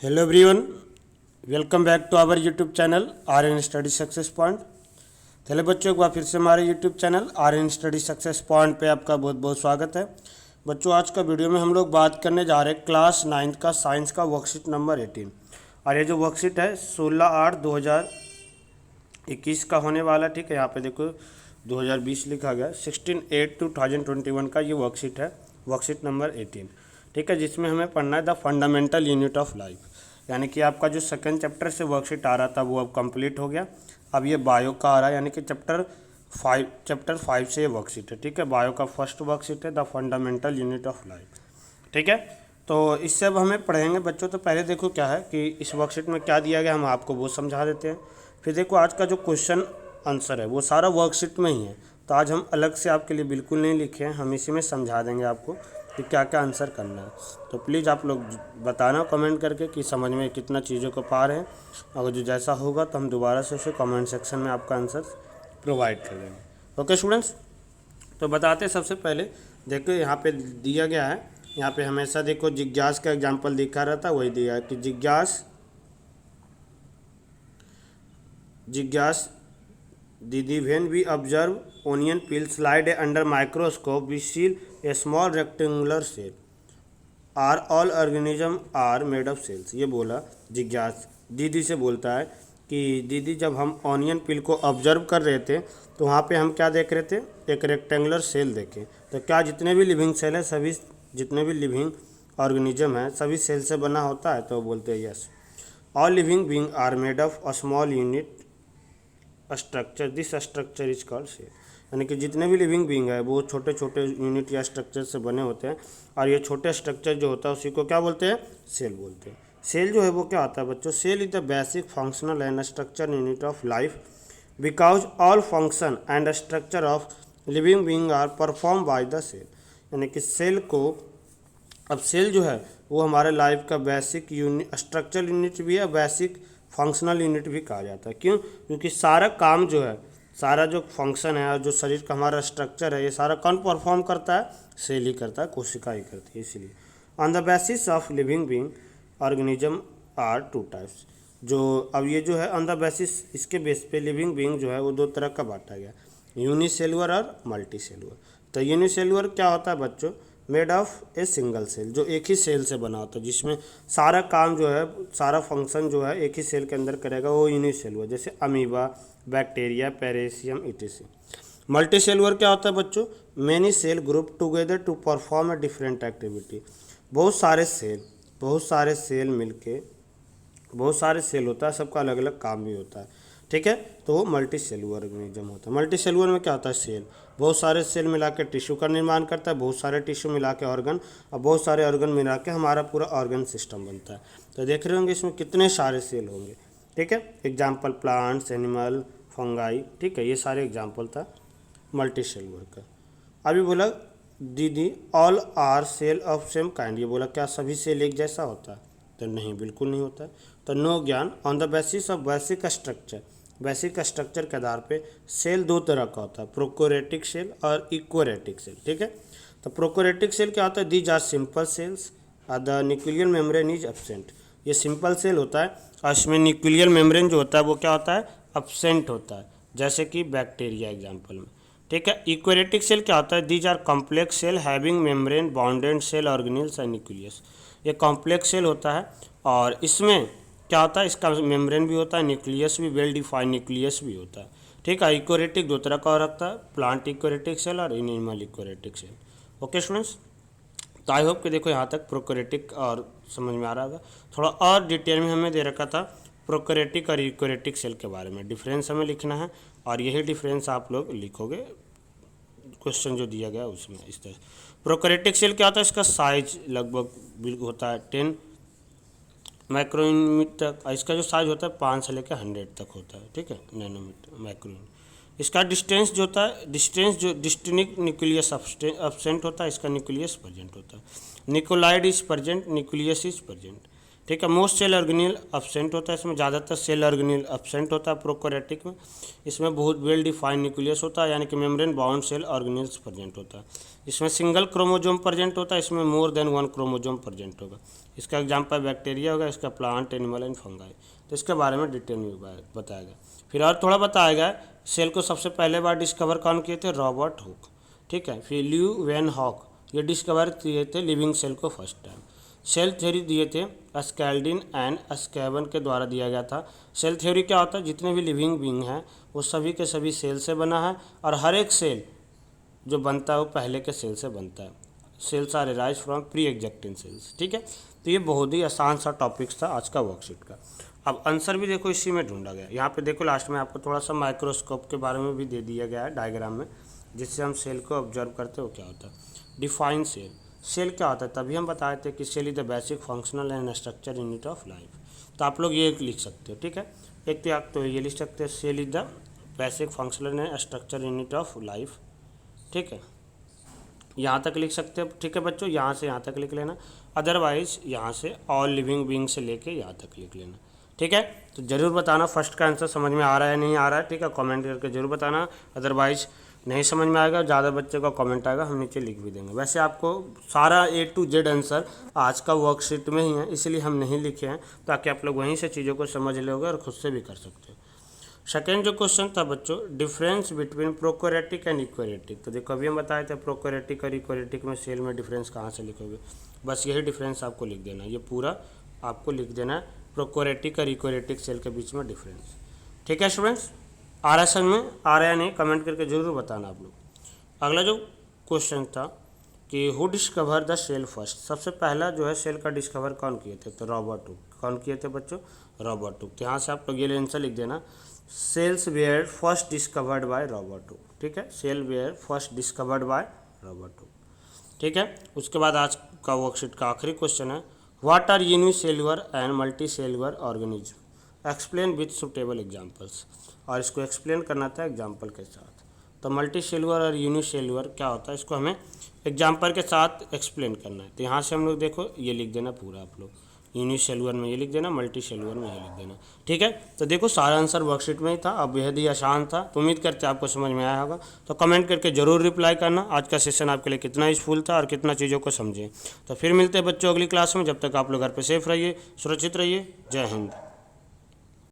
Hello everyone, welcome back to our YouTube channel R N study success point. चले बच्चों, एक बार फिर से हमारे YouTube channel R N study success point पे आपका बहुत बहुत स्वागत है। बच्चों, आज का वीडियो में हम लोग बात करने जा रहे हैं क्लास 9 का साइंस का वर्कशीट नंबर 18। और ये जो वर्कशीट है 16/8/2021 का होने वाला, ठीक है। यहाँ पे देखो 2020 लिखा गया, 16/8/2021 का ये वर्कशीट है, वर्कशीट नंबर 18, ठीक है। जिसमें हमें पढ़ना है the fundamental unit of life, यानी कि आपका जो सेकंड चैप्टर से वर्कशीट आ रहा था वो अब कंप्लीट हो गया। अब ये बायो का आ रहा है, यानी कि चैप्टर 5 से ये वर्कशीट है, ठीक है। बायो का फर्स्ट वर्कशीट है the fundamental unit of life, ठीक है। तो इससे अब हमें पढ़ेंगे बच्चों। तो पहले देखो क्या है कि इस वर्कशीट में क्या दिया गया, हम आपको वो समझा देते हैं। फिर देखो आज का जो क्वेश्चन आंसर है वो सारा वर्कशीट में ही है, तो आज हम अलग से आपके लिए बिल्कुल नहीं लिखे हैं, हम इसी में समझा देंगे आपको कि क्या क्या आंसर करना है। तो प्लीज़ आप लोग बताना कमेंट करके कि समझ में कितना चीज़ों को पा रहे हैं। अगर जो जैसा होगा तो हम दोबारा से उसे कमेंट सेक्शन में आपका आंसर प्रोवाइड कर देंगे। ओके स्टूडेंट्स, तो बताते हैं। सबसे पहले देखो यहाँ पे दिया गया है, यहाँ पे हमेशा देखो जिज्ञास का एग्जाम्पल दिखा रहता है, वही दिया है कि जिज्ञास दीदी, when we observe onion peel slide under microscope we see a small rectangular cell, are all organism are made of cells। ये बोला जिज्ञास दीदी से, बोलता है कि दीदी जब हम ऑनियन पील को ऑब्जर्व कर रहे थे तो वहाँ पे हम क्या देख रहे थे, एक रेक्टेंगुलर सेल देखे। तो क्या जितने भी लिविंग सेल है, सभी जितने भी लिविंग ऑर्गेनिज्म है सभी सेल से बना होता है। तो बोलते हैं yes, all living being are made of a small unit structure, this structure is called cell. यानी कि जितने भी लिविंग बीइंग है वो छोटे छोटे यूनिट या स्ट्रक्चर से बने होते हैं, और ये छोटे स्ट्रक्चर जो होता है उसी को क्या बोलते हैं, सेल बोलते हैं। सेल जो है वो क्या होता है बच्चों, cell is the basic functional and structure unit of life because all function and structure of living being are perform by the cell. यानी कि सेल को, अब सेल जो है वो हमारे लाइफ का बेसिक यूनिट, स्ट्रक्चर यूनिट भी है, बेसिक फंक्शनल यूनिट भी कहा जाता है। क्यों? क्योंकि सारा काम जो है, सारा जो फंक्शन है और जो शरीर का हमारा स्ट्रक्चर है, ये सारा कौन परफॉर्म करता है, सेल ही करता है, कोशिका ही करती है। इसलिए on the basis of living being organism are two types. जो अब ये जो है ऑन द बेसिस, इसके बेस पे लिविंग बीइंग जो है वो दो तरह का बांटा गया, यूनिसेलुलर और मल्टी सेलुलर। तो यूनिसेलुलर क्या होता है बच्चों, made of a single cell, जो एक ही सेल से बना होता है, जिसमें सारा काम जो है, सारा फंक्शन जो है एक ही सेल के अंदर करेगा, वो यूनिसेलुलर। जैसे amoeba, bacteria, paramecium etc. Multicellular क्या होता है बच्चों, many cell group together to perform a different activity. बहुत सारे सेल मिलके, बहुत सारे सेल होता है, सबका अलग अलग काम भी होता है, ठीक है। तो वो मल्टी सेलुलर ऑर्गेनिज्म होता है। मल्टी सेलुलर में क्या होता है, सेल, बहुत सारे सेल मिला के टिश्यू का निर्माण करता है, बहुत सारे टिश्यू मिला के ऑर्गन, और बहुत सारे ऑर्गन मिला के हमारा पूरा ऑर्गन सिस्टम बनता है। तो देख रहे होंगे इसमें कितने सारे सेल होंगे, ठीक है। एग्जाम्पल प्लांट्स, एनिमल, फंगाई, ठीक है, ये सारे एग्जाम्पल था मल्टी सेलुलर का। अभी बोला दीदी all are cell of same kind, ये बोला क्या सभी सेल एक जैसा होता है, तो नहीं, बिल्कुल नहीं होता है। तो नो ज्ञान on the basis of basic structure, basic structure के आधार पे सेल दो तरह का होता है, प्रोकोरेटिक सेल और इक्वरेटिक सेल, ठीक है। तो प्रोकोरेटिक सेल क्या होता है, these are simple cells the nuclear membrane is absent. ये सिंपल सेल होता है और इसमें न्यूक्लियर मेम्ब्रेन जो होता है वो क्या होता है, एब्सेंट होता है, जैसे कि बैक्टीरिया एग्जाम्पल में, ठीक है। इक्वरेटिक सेल क्या होता है, these are complex cell having membrane bonded cell organelles and nucleus. ये कॉम्प्लेक्स सेल होता है और इसमें क्या होता है, इसका मेम्ब्रेन भी होता है, न्यूक्लियस भी, वेल डिफाइंड न्यूक्लियस भी होता है, ठीक है। इक्वरेटिक दो तरह का रखता है, प्लांट इक्वरेटिक सेल और एनिमल इक्वरेटिक सेल। ओके स्टूडेंट्स, तो आई होप कि देखो यहाँ तक प्रोकैरियोटिक और समझ में आ रहा होगा। थोड़ा और डिटेल में हमें दे रखा था प्रोकैरियोटिक और यूकैरियोटिक सेल के बारे में, डिफरेंस हमें लिखना है और यही डिफरेंस आप लोग लिखोगे क्वेश्चन जो दिया गया उसमें इस तरह। प्रोकैरियोटिक सेल क्या होता है, इसका साइज लगभग होता है 10 माइक्रोमीटर तक, इसका जो साइज होता है 5 से लेकर 100 तक होता है, ठीक है, नैनोमीटर माइक्रोमीटर। इसका डिस्टेंस जो होता है, डिस्टेंस जो डिस्टिनिक न्यूक्लियस एब्सेंट होता है, इसका न्यूक्लियस प्रेजेंट होता है। Nucleoid is present, nucleus is present. ठीक है। मोस्ट सेल ऑर्गेनेल एब्सेंट होता है, इसमें ज़्यादातर सेल ऑर्गेनेल एब्सेंट होता है प्रोकैरियोटिक में। इसमें बहुत वेल डिफाइंड न्यूक्लियस होता है, यानी कि membrane bound cell organelles present होता है। इसमें सिंगल क्रोमोजोम प्रेजेंट होता है, इसमें more than one chromosome present होगा। इसका एग्जाम्पल बैक्टीरिया होगा, इसका प्लांट, एनिमल एंड फंगाई। तो इसके बारे में डिटेल में बताया गया। फिर और थोड़ा बताया गया, सेल को सबसे पहले बार डिस्कवर कौन किए थे? Robert Hooke. ठीक है। फिर ल्यू वैन हॉक, ये डिस्कवर किए थे लिविंग सेल को फर्स्ट टाइम। सेल थ्योरी दिए थे स्कैल्डिन एंड स्कैबन के द्वारा दिया गया था। सेल थ्योरी क्या होता है? जितने भी लिविंग बींग हैं वो सभी के सभी सेल से बना है, और हर एक सेल जो बनता है वो पहले के सेल से बनता है। Cells are arise from pre existing cells. ठीक है। तो ये बहुत ही आसान सा टॉपिक्स था आज का वर्कशीट का। अब आंसर भी देखो इसी में ढूंढा गया। यहाँ पे देखो लास्ट में आपको थोड़ा सा माइक्रोस्कोप के बारे में भी दे दिया गया है डायग्राम में, जिससे हम सेल को ऑब्जर्व करते हो क्या होता है। डिफाइन सेल, सेल क्या होता है? तभी हम बताए थे कि cell is the basic functional and structure unit of life. तो आप लोग ये लिख सकते हो। ठीक है। एक तो आप तो ये लिख सकते हैं, cell is the basic functional and structure unit of life. ठीक है, यहाँ तक लिख सकते हो। ठीक है बच्चों, यहाँ से यहाँ तक लिख लेना, अदरवाइज यहाँ से ऑल लिविंग बीइंग से लेके यहाँ तक लिख लेना। ठीक है। तो ज़रूर बताना फर्स्ट का आंसर समझ में आ रहा है नहीं आ रहा है। ठीक है, कमेंट करके जरूर बताना, अदरवाइज नहीं समझ में आएगा, ज़्यादा बच्चे का कमेंट आएगा, हम नीचे लिख भी देंगे। वैसे आपको सारा A to Z आंसर आज का वर्कशीट में ही है, इसलिए हम नहीं लिखे हैं, ताकि आप लोग वहीं से चीज़ों को समझ लोगे और खुद से भी कर सकते हो। सेकेंड जो क्वेश्चन था बच्चों, difference between prokaryotic and eukaryotic. तो देखो अभी हम बताए थे प्रोकैरियोटिक और यूकैरियोटिक में सेल में डिफरेंस कहाँ से लिखोगे? बस यही डिफरेंस आपको लिख देना, ये पूरा आपको लिख देना है, प्रोकैरियोटिक और यूकैरियोटिक सेल के बीच में डिफरेंस। ठीक है स्टूडेंट्स, आ रहा है समझ में? आ रहा है नहीं कमेंट करके जरूर बताना आप लोग। अगला जो क्वेश्चन था कि who discover the cell first, सबसे पहला जो है सेल का डिस्कवर कौन किए थे? तो रॉबर्ट हुक। कौन किए थे बच्चों? Robert Hooke. तो यहाँ से आप लोग ये आंसर लिख देना, cells were first discovered by Robert Hooke. ठीक है, cell were first discovered by Robert Hooke. ठीक है। उसके बाद आज का वर्कशीट का आखिरी क्वेश्चन है, what are unicellular and multi cellular organism, explain with suitable examples. और इसको एक्सप्लेन करना था एग्जाम्पल के साथ। तो मल्टी सेल्युलर और यूनिसेल्युलर क्या होता है, इसको हमें एग्जाम्पल के साथ एक्सप्लेन करना है। तो यहाँ से हम लोग देखो ये लिख देना पूरा आप लोग, यूनिसेल्युलर में ये लिख देना, मल्टी सेल्युलर में ये लिख देना। ठीक है। तो देखो सारा आंसर वर्कशीट में ही था, अब बेहद ही आसान था। तो उम्मीद करते हैं आपको समझ में आया होगा। तो कमेंट करके जरूर रिप्लाई करना आज का सेशन आपके लिए कितना यूजफुल था और कितना चीज़ों को समझे। तो फिर मिलते हैं बच्चों अगली क्लास में। जब तक आप लोग घर पर सेफ रहिए, सुरक्षित रहिए। जय हिंद।